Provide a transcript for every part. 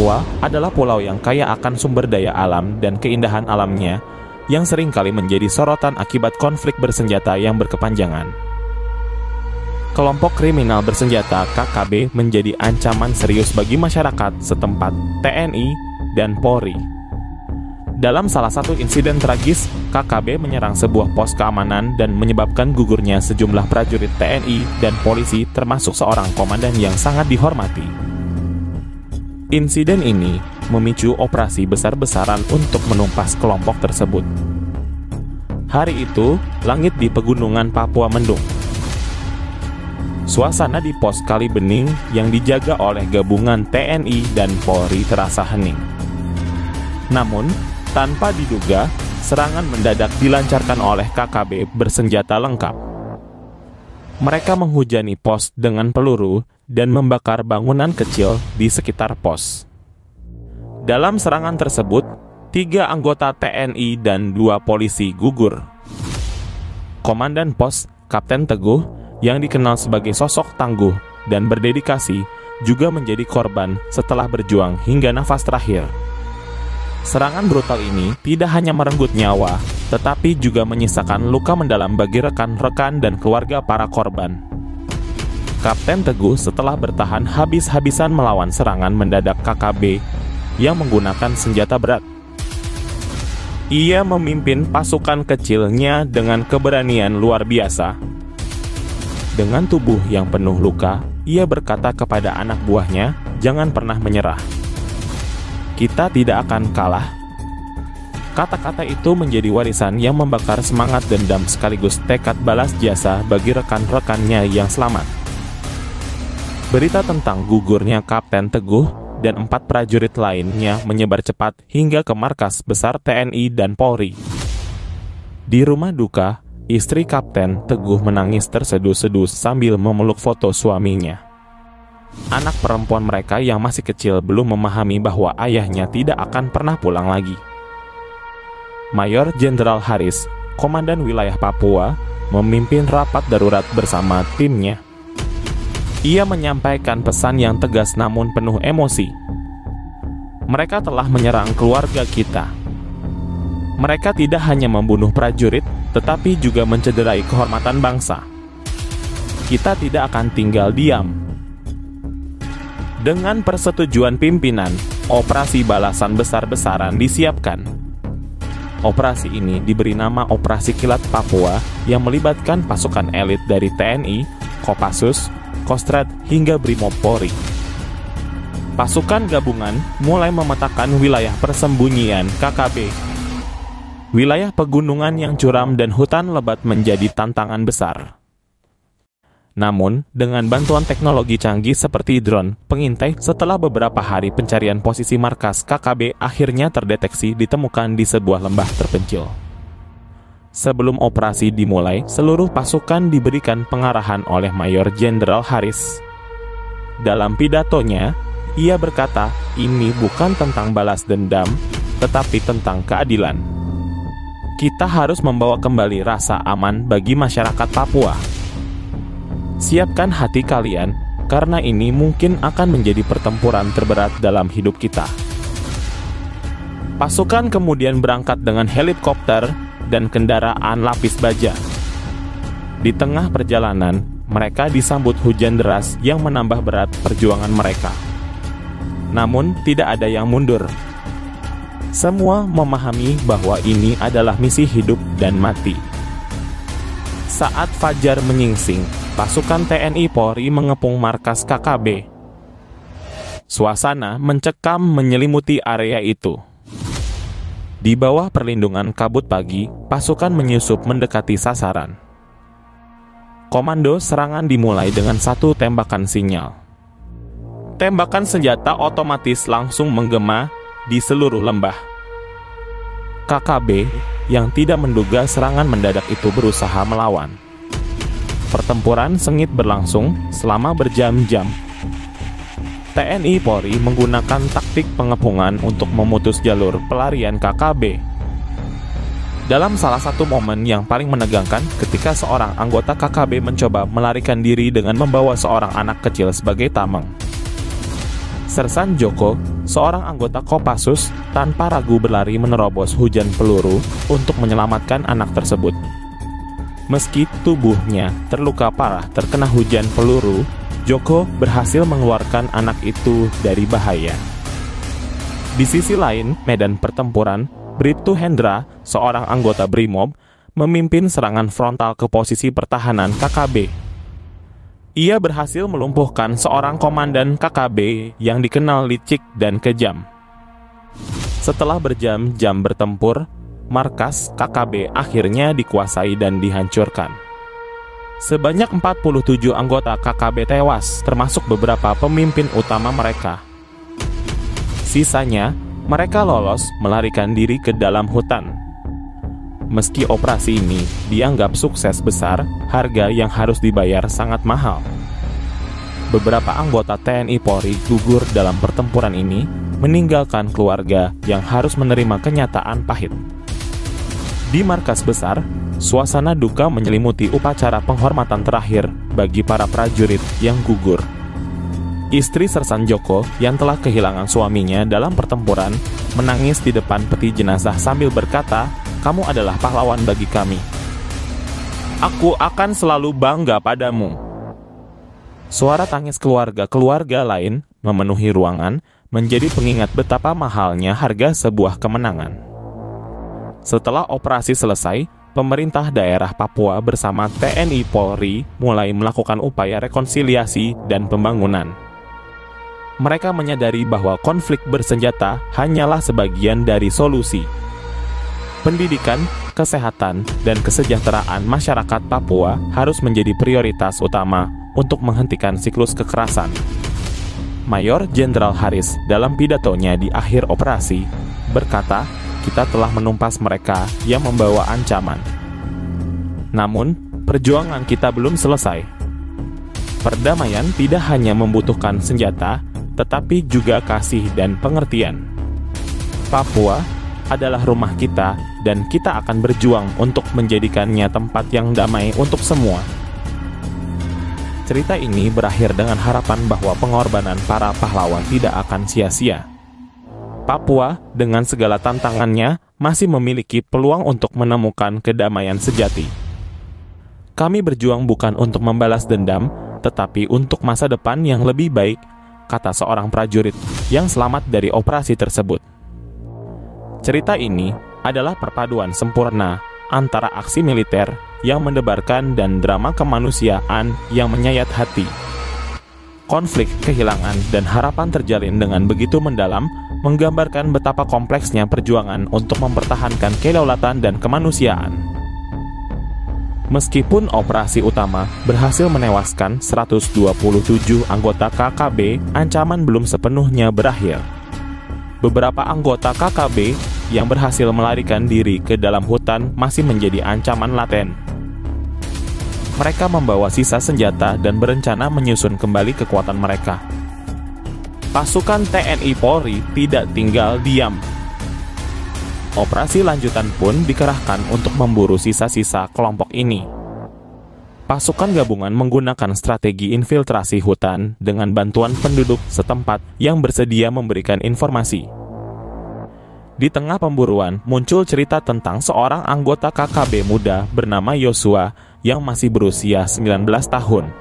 Papua adalah pulau yang kaya akan sumber daya alam dan keindahan alamnya yang seringkali menjadi sorotan akibat konflik bersenjata yang berkepanjangan. Kelompok kriminal bersenjata KKB menjadi ancaman serius bagi masyarakat setempat, TNI, dan Polri. Dalam salah satu insiden tragis, KKB menyerang sebuah pos keamanan dan menyebabkan gugurnya sejumlah prajurit TNI dan polisi termasuk seorang komandan yang sangat dihormati. Insiden ini memicu operasi besar-besaran untuk menumpas kelompok tersebut. Hari itu, langit di pegunungan Papua mendung. Suasana di pos Kali Bening yang dijaga oleh gabungan TNI dan Polri terasa hening. Namun, tanpa diduga, serangan mendadak dilancarkan oleh KKB bersenjata lengkap. Mereka menghujani pos dengan peluru dan membakar bangunan kecil di sekitar pos. Dalam serangan tersebut, 3 anggota TNI dan 2 polisi gugur. Komandan pos, Kapten Teguh, yang dikenal sebagai sosok tangguh dan berdedikasi, juga menjadi korban setelah berjuang hingga nafas terakhir. Serangan brutal ini tidak hanya merenggut nyawa, tetapi juga menyisakan luka mendalam bagi rekan-rekan dan keluarga para korban. Kapten Teguh setelah bertahan habis-habisan melawan serangan mendadak KKB yang menggunakan senjata berat. Ia memimpin pasukan kecilnya dengan keberanian luar biasa. Dengan tubuh yang penuh luka, ia berkata kepada anak buahnya, "Jangan pernah menyerah. Kita tidak akan kalah." Kata-kata itu menjadi warisan yang membakar semangat dendam sekaligus tekad balas jasa bagi rekan-rekannya yang selamat. Berita tentang gugurnya Kapten Teguh dan 4 prajurit lainnya menyebar cepat hingga ke markas besar TNI dan Polri. Di rumah duka, istri Kapten Teguh menangis terseduh-seduh sambil memeluk foto suaminya. Anak perempuan mereka yang masih kecil belum memahami bahwa ayahnya tidak akan pernah pulang lagi. Mayor Jenderal Haris, Komandan Wilayah Papua, memimpin rapat darurat bersama timnya. Ia menyampaikan pesan yang tegas namun penuh emosi. Mereka telah menyerang keluarga kita. Mereka tidak hanya membunuh prajurit, tetapi juga mencederai kehormatan bangsa. Kita tidak akan tinggal diam. Dengan persetujuan pimpinan, operasi balasan besar-besaran disiapkan. Operasi ini diberi nama Operasi Kilat Papua yang melibatkan pasukan elit dari TNI, Kopassus, Kostrad hingga Brimob Polri. Pasukan gabungan mulai memetakan wilayah persembunyian KKB. Wilayah pegunungan yang curam dan hutan lebat menjadi tantangan besar. Namun, dengan bantuan teknologi canggih seperti drone, pengintai setelah beberapa hari pencarian posisi markas KKB akhirnya terdeteksi ditemukan di sebuah lembah terpencil. Sebelum operasi dimulai, seluruh pasukan diberikan pengarahan oleh Mayor Jenderal Haris. Dalam pidatonya, ia berkata, "Ini bukan tentang balas dendam, tetapi tentang keadilan. Kita harus membawa kembali rasa aman bagi masyarakat Papua. Siapkan hati kalian, karena ini mungkin akan menjadi pertempuran terberat dalam hidup kita." Pasukan kemudian berangkat dengan helikopter dan kendaraan lapis baja. Di tengah perjalanan, mereka disambut hujan deras yang menambah berat perjuangan mereka. Namun, tidak ada yang mundur. Semua memahami bahwa ini adalah misi hidup dan mati. Saat fajar menyingsing, pasukan TNI Polri mengepung markas KKB. Suasana mencekam menyelimuti area itu. Di bawah perlindungan kabut pagi, pasukan menyusup mendekati sasaran. Komando serangan dimulai dengan 1 tembakan sinyal. Tembakan senjata otomatis langsung menggema di seluruh lembah. KKB yang tidak menduga serangan mendadak itu berusaha melawan. Pertempuran sengit berlangsung selama berjam-jam. TNI Polri menggunakan taktik pengepungan untuk memutus jalur pelarian KKB. Dalam salah satu momen yang paling menegangkan ketika seorang anggota KKB mencoba melarikan diri dengan membawa seorang anak kecil sebagai tameng. Sersan Joko seorang anggota Kopassus tanpa ragu berlari menerobos hujan peluru untuk menyelamatkan anak tersebut. Meski tubuhnya terluka parah terkena hujan peluru, Joko berhasil mengeluarkan anak itu dari bahaya. Di sisi lain medan pertempuran, Bribtu Hendra, seorang anggota Brimob, memimpin serangan frontal ke posisi pertahanan KKB. Ia berhasil melumpuhkan seorang komandan KKB yang dikenal licik dan kejam. Setelah berjam-jam bertempur, markas KKB akhirnya dikuasai dan dihancurkan. Sebanyak 47 anggota KKB tewas, termasuk beberapa pemimpin utama mereka. Sisanya, mereka lolos melarikan diri ke dalam hutan. Meski operasi ini dianggap sukses besar, harga yang harus dibayar sangat mahal. Beberapa anggota TNI Polri gugur dalam pertempuran ini, meninggalkan keluarga yang harus menerima kenyataan pahit. Di markas besar, suasana duka menyelimuti upacara penghormatan terakhir bagi para prajurit yang gugur. Istri Sersan Joko yang telah kehilangan suaminya dalam pertempuran menangis di depan peti jenazah sambil berkata, "Kamu adalah pahlawan bagi kami. Aku akan selalu bangga padamu." Suara tangis keluarga lain memenuhi ruangan, menjadi pengingat betapa mahalnya harga sebuah kemenangan. Setelah operasi selesai, pemerintah daerah Papua bersama TNI Polri mulai melakukan upaya rekonsiliasi dan pembangunan. Mereka menyadari bahwa konflik bersenjata hanyalah sebagian dari solusi. Pendidikan, kesehatan, dan kesejahteraan masyarakat Papua harus menjadi prioritas utama untuk menghentikan siklus kekerasan. Mayor Jenderal Haris dalam pidatonya di akhir operasi berkata, "Kita telah menumpas mereka yang membawa ancaman. Namun, perjuangan kita belum selesai. Perdamaian tidak hanya membutuhkan senjata, tetapi juga kasih dan pengertian. Papua adalah rumah kita dan kita akan berjuang untuk menjadikannya tempat yang damai untuk semua." Cerita ini berakhir dengan harapan bahwa pengorbanan para pahlawan tidak akan sia-sia. Papua dengan segala tantangannya masih memiliki peluang untuk menemukan kedamaian sejati. "Kami berjuang bukan untuk membalas dendam, tetapi untuk masa depan yang lebih baik," kata seorang prajurit yang selamat dari operasi tersebut. Cerita ini adalah perpaduan sempurna antara aksi militer yang mendebarkan dan drama kemanusiaan yang menyayat hati. Konflik, kehilangan, dan harapan terjalin dengan begitu mendalam, menggambarkan betapa kompleksnya perjuangan untuk mempertahankan kedaulatan dan kemanusiaan. Meskipun operasi utama berhasil menewaskan 127 anggota KKB, ancaman belum sepenuhnya berakhir. Beberapa anggota KKB yang berhasil melarikan diri ke dalam hutan masih menjadi ancaman laten. Mereka membawa sisa senjata dan berencana menyusun kembali kekuatan mereka. Pasukan TNI Polri tidak tinggal diam. Operasi lanjutan pun dikerahkan untuk memburu sisa-sisa kelompok ini. Pasukan gabungan menggunakan strategi infiltrasi hutan dengan bantuan penduduk setempat yang bersedia memberikan informasi. Di tengah pemburuan, muncul cerita tentang seorang anggota KKB muda bernama Yosua yang masih berusia 19 tahun.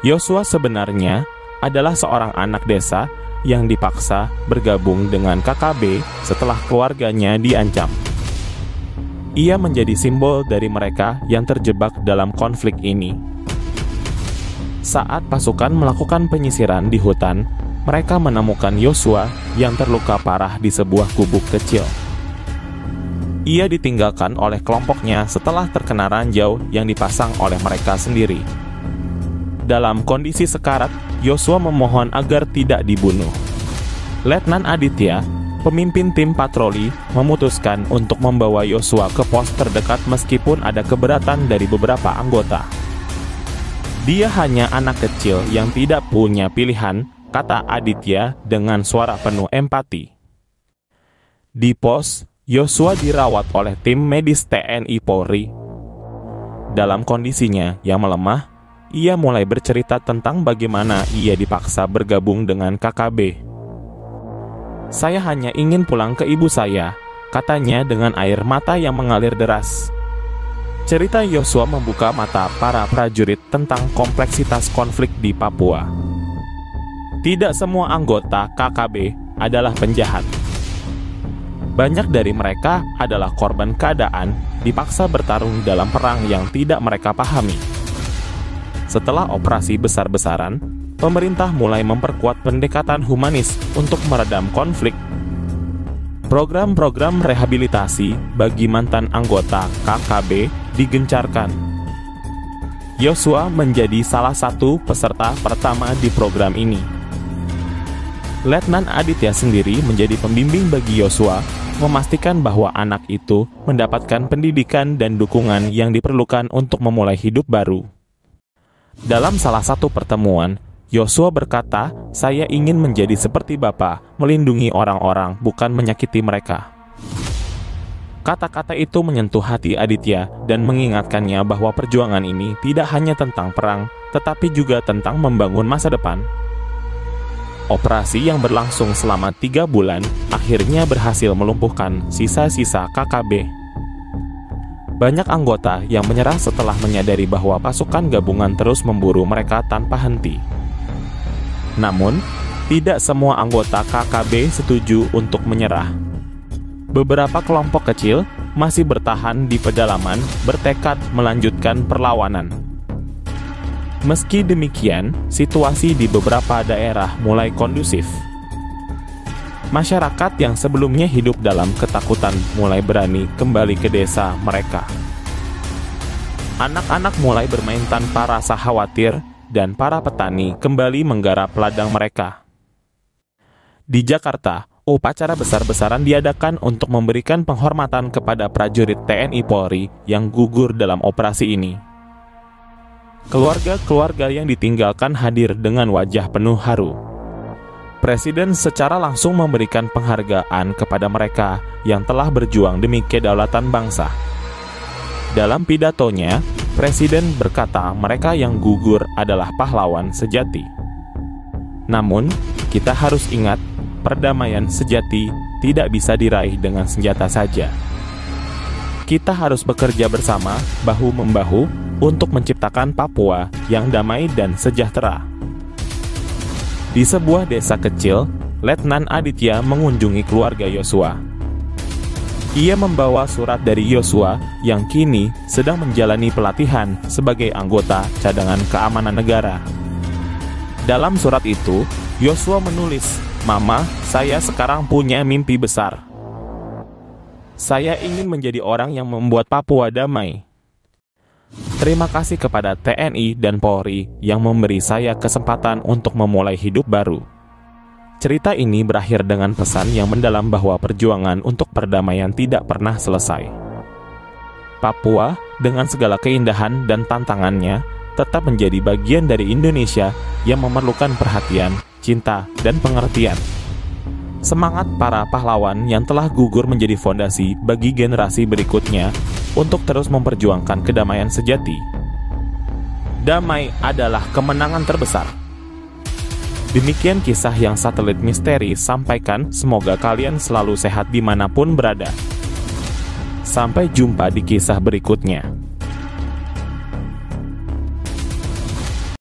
Yosua sebenarnya adalah seorang anak desa yang dipaksa bergabung dengan KKB setelah keluarganya diancam. Ia menjadi simbol dari mereka yang terjebak dalam konflik ini. Saat pasukan melakukan penyisiran di hutan, mereka menemukan Yosua yang terluka parah di sebuah gubuk kecil. Ia ditinggalkan oleh kelompoknya setelah terkena ranjau yang dipasang oleh mereka sendiri. Dalam kondisi sekarat, Yosua memohon agar tidak dibunuh. Letnan Aditya, pemimpin tim patroli, memutuskan untuk membawa Yosua ke pos terdekat meskipun ada keberatan dari beberapa anggota. "Dia hanya anak kecil yang tidak punya pilihan," kata Aditya dengan suara penuh empati. Di pos, Yosua dirawat oleh tim medis TNI Polri. Dalam kondisinya yang melemah, ia mulai bercerita tentang bagaimana ia dipaksa bergabung dengan KKB. "Saya hanya ingin pulang ke ibu saya," katanya dengan air mata yang mengalir deras. Cerita Yosua membuka mata para prajurit tentang kompleksitas konflik di Papua. Tidak semua anggota KKB adalah penjahat. Banyak dari mereka adalah korban keadaan dipaksa bertarung dalam perang yang tidak mereka pahami. Setelah operasi besar-besaran, pemerintah mulai memperkuat pendekatan humanis untuk meredam konflik. Program-program rehabilitasi bagi mantan anggota KKB digencarkan. Yosua menjadi salah satu peserta pertama di program ini. Letnan Aditya sendiri menjadi pembimbing bagi Yosua, memastikan bahwa anak itu mendapatkan pendidikan dan dukungan yang diperlukan untuk memulai hidup baru. Dalam salah satu pertemuan, Yosua berkata, "Saya ingin menjadi seperti Bapa, melindungi orang-orang, bukan menyakiti mereka." Kata-kata itu menyentuh hati Aditya dan mengingatkannya bahwa perjuangan ini tidak hanya tentang perang, tetapi juga tentang membangun masa depan. Operasi yang berlangsung selama 3 bulan akhirnya berhasil melumpuhkan sisa-sisa KKB. Banyak anggota yang menyerah setelah menyadari bahwa pasukan gabungan terus memburu mereka tanpa henti. Namun, tidak semua anggota KKB setuju untuk menyerah. Beberapa kelompok kecil masih bertahan di pedalaman, bertekad melanjutkan perlawanan. Meski demikian, situasi di beberapa daerah mulai kondusif. Masyarakat yang sebelumnya hidup dalam ketakutan mulai berani kembali ke desa mereka. Anak-anak mulai bermain tanpa rasa khawatir, dan para petani kembali menggarap ladang mereka. Di Jakarta, upacara besar-besaran diadakan untuk memberikan penghormatan kepada prajurit TNI Polri yang gugur dalam operasi ini. Keluarga-keluarga yang ditinggalkan hadir dengan wajah penuh haru. Presiden secara langsung memberikan penghargaan kepada mereka yang telah berjuang demi kedaulatan bangsa. Dalam pidatonya, Presiden berkata mereka yang gugur adalah pahlawan sejati. Namun, kita harus ingat, perdamaian sejati tidak bisa diraih dengan senjata saja. Kita harus bekerja bersama, bahu-membahu, untuk menciptakan Papua yang damai dan sejahtera. Di sebuah desa kecil, Letnan Aditya mengunjungi keluarga Yosua. Ia membawa surat dari Yosua yang kini sedang menjalani pelatihan sebagai anggota cadangan keamanan negara. Dalam surat itu, Yosua menulis, "Mama, saya sekarang punya mimpi besar. Saya ingin menjadi orang yang membuat Papua damai. Terima kasih kepada TNI dan Polri yang memberi saya kesempatan untuk memulai hidup baru." Cerita ini berakhir dengan pesan yang mendalam bahwa perjuangan untuk perdamaian tidak pernah selesai. Papua, dengan segala keindahan dan tantangannya, tetap menjadi bagian dari Indonesia yang memerlukan perhatian, cinta, dan pengertian. Semangat para pahlawan yang telah gugur menjadi fondasi bagi generasi berikutnya untuk terus memperjuangkan kedamaian sejati. Damai adalah kemenangan terbesar. Demikian kisah yang Satelit Misteri sampaikan. Semoga kalian selalu sehat dimanapun berada. Sampai jumpa di kisah berikutnya.